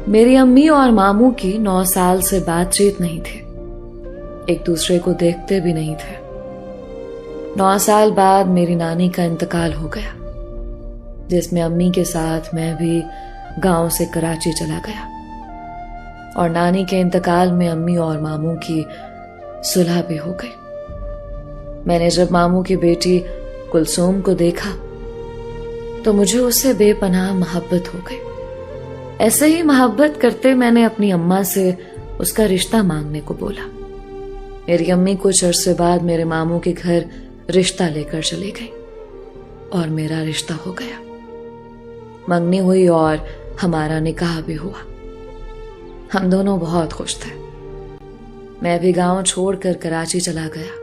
मेरी अम्मी और मामू की 9 साल से बातचीत नहीं थी, एक दूसरे को देखते भी नहीं थे। 9 साल बाद मेरी नानी का इंतकाल हो गया, जिसमें अम्मी के साथ मैं भी गांव से कराची चला गया। और नानी के इंतकाल में अम्मी और मामू की सुलह भी हो गई। मैंने जब मामू की बेटी कुलसूम को देखा तो मुझे उससे बेपनाह मोहब्बत हो गई। ऐसे ही मोहब्बत करते मैंने अपनी अम्मा से उसका रिश्ता मांगने को बोला। मेरी अम्मी कुछ अरसे बाद मेरे मामू के घर रिश्ता लेकर चली गई और मेरा रिश्ता हो गया। मंगनी हुई और हमारा निकाह भी हुआ। हम दोनों बहुत खुश थे। मैं भी गांव छोड़कर कराची चला गया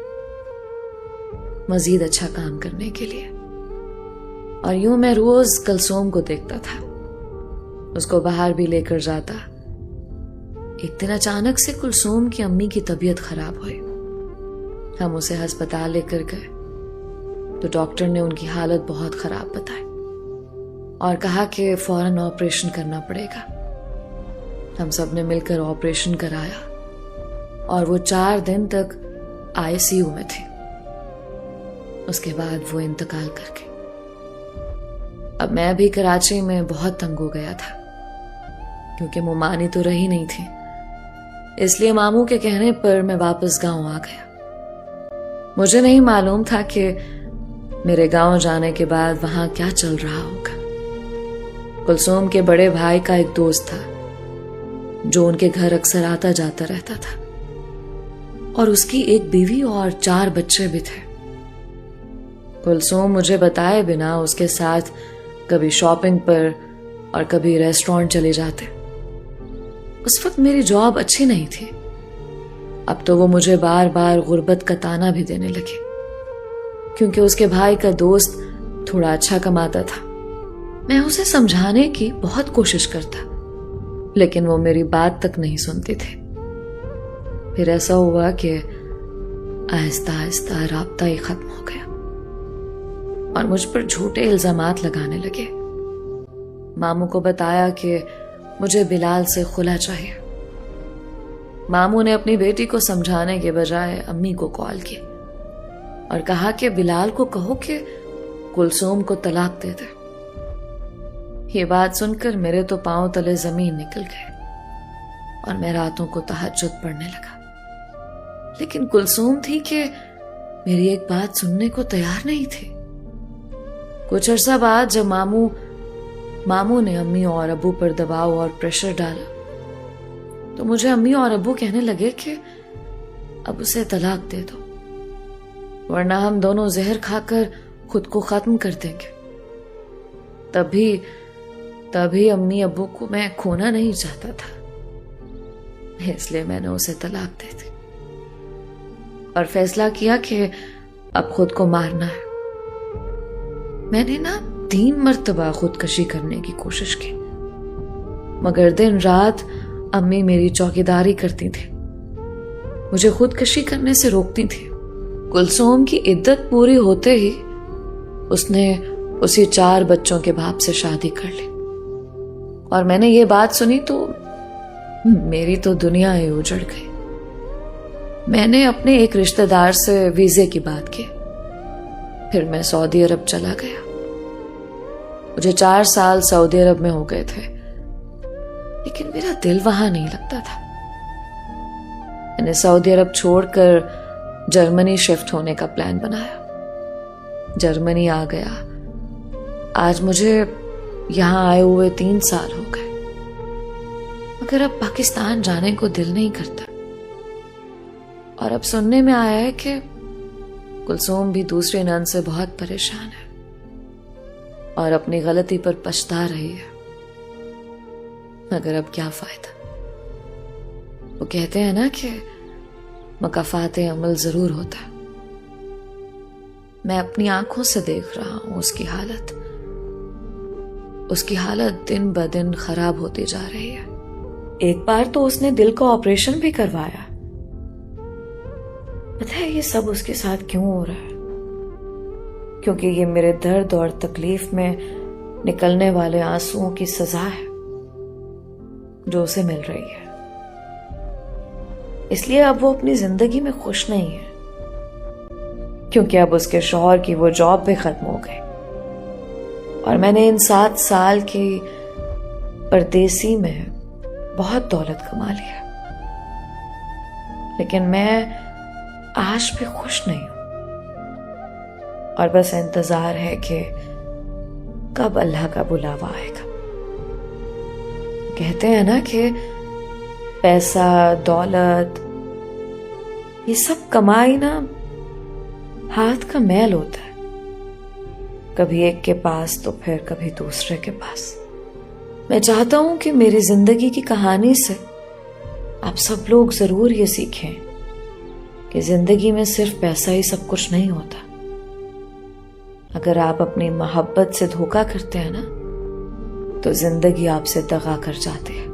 मजीद अच्छा काम करने के लिए। और यूं मैं रोज कुलसूम को देखता था, उसको बाहर भी लेकर जाता। एक दिन अचानक से कुलसूम की अम्मी की तबीयत खराब हुई। हम उसे अस्पताल लेकर गए तो डॉक्टर ने उनकी हालत बहुत खराब बताई और कहा कि फौरन ऑपरेशन करना पड़ेगा। हम सब ने मिलकर ऑपरेशन कराया और वो 4 दिन तक आईसीयू में थी। उसके बाद वो इंतकाल कर गई। अब मैं भी कराची में बहुत तंग हो गया था, क्योंकि मुमानी तो रही नहीं थी। इसलिए मामू के कहने पर मैं वापस गांव आ गया। मुझे नहीं मालूम था कि मेरे गांव जाने के बाद वहां क्या चल रहा होगा। कुलसूम के बड़े भाई का एक दोस्त था जो उनके घर अक्सर आता जाता रहता था, और उसकी एक बीवी और 4 बच्चे भी थे। कुलसूम मुझे बताए बिना उसके साथ कभी शॉपिंग पर और कभी रेस्टोरेंट चले जाते। उस वक्त मेरी जॉब अच्छी नहीं थी। अब तो वो मुझे बार बार गुर्बत का ताना भी देने लगे, क्योंकि उसके भाई का दोस्त थोड़ा अच्छा कमाता था। मैं उसे समझाने की बहुत कोशिश करता, लेकिन वो मेरी बात तक नहीं सुनते थे। फिर ऐसा हुआ कि आहिस्ता आहिस्ता राब्ता ही खत्म हो गया और मुझ पर झूठे इल्जामात लगाने लगे। मामू को बताया कि मुझे बिलाल से खुला चाहिए। मामू ने अपनी बेटी को समझाने के बजाय अम्मी को कॉल की और कहा कि बिलाल को कहो कि कुलसूम को तलाक दे दे। ये बात सुनकर मेरे तो पांव तले जमीन निकल गए और मैं रातों को तहज्जुद पढ़ने लगा। लेकिन कुलसूम थी कि मेरी एक बात सुनने को तैयार नहीं थी। कुछ अरसा बाद जब मामू ने अम्मी और अब्बू पर दबाव और प्रेशर डाला तो मुझे अम्मी और अब्बू कहने लगे कि अब उसे तलाक दे दो, वरना हम दोनों जहर खाकर खुद को खत्म कर देंगे। तभी अम्मी अब्बू को मैं खोना नहीं चाहता था, इसलिए मैंने उसे तलाक दे दी और फैसला किया कि अब खुद को मारना है। मैंने 3 मर्तबा खुदकशी करने की कोशिश की, मगर दिन रात अम्मी मेरी चौकीदारी करती थी, मुझे खुदकशी करने से रोकती थी। कुलसूम की इद्दत पूरी होते ही उसने उसी 4 बच्चों के बाप से शादी कर ली और मैंने ये बात सुनी तो मेरी तो दुनिया ही उजड़ गई। मैंने अपने एक रिश्तेदार से वीजे की बात की, फिर मैं सऊदी अरब चला गया। मुझे 4 साल सऊदी अरब में हो गए थे, लेकिन मेरा दिल वहां नहीं लगता था। मैंने सऊदी अरब छोड़कर जर्मनी शिफ्ट होने का प्लान बनाया। जर्मनी आ गया। आज मुझे यहां आए हुए 3 साल हो गए, मगर अब पाकिस्तान जाने को दिल नहीं करता। और अब सुनने में आया है कि कुलसूम भी दूसरे नन से बहुत परेशान है और अपनी गलती पर पछता रही है, मगर अब क्या फायदा। वो कहते हैं ना कि मकाफाते अमल जरूर होता है। मैं अपनी आंखों से देख रहा हूं उसकी हालत दिन ब दिन खराब होती जा रही है। एक बार तो उसने दिल का ऑपरेशन भी करवाया। पता है ये सब उसके साथ क्यों हो रहा है? क्योंकि ये मेरे दर्द और तकलीफ में निकलने वाले आंसुओं की सजा है। جو اسے مل رہی ہے، اس لیے اب وہ اپنی زندگی میں خوش نہیں ہے، کیونکہ اب اس کے شوہر کی وہ جاب بھی ختم ہو گئی، اور میں نے ان 7 سال کی پردیسی میں بہت دولت کما لیا، لیکن میں آج بھی خوش نہیں ہوں، اور بس انتظار ہے کہ کب اللہ کا بلاوا آئے گا۔ کہتے ہیں نا کہ پیسہ، دولت، یہ سب کمائی نا ہاتھ کا میل ہوتا ہے، کبھی ایک کے پاس تو پھر کبھی دوسرے کے پاس۔ میں چاہتا ہوں کہ میری زندگی کی کہانی سے آپ سب لوگ ضرور یہ سیکھیں کہ زندگی میں صرف پیسہ ہی سب کچھ نہیں ہوتا۔ اگر آپ اپنی محبت سے دھوکا کرتے ہیں نا تو زندگی آپ سے دغا کر جاتی ہے۔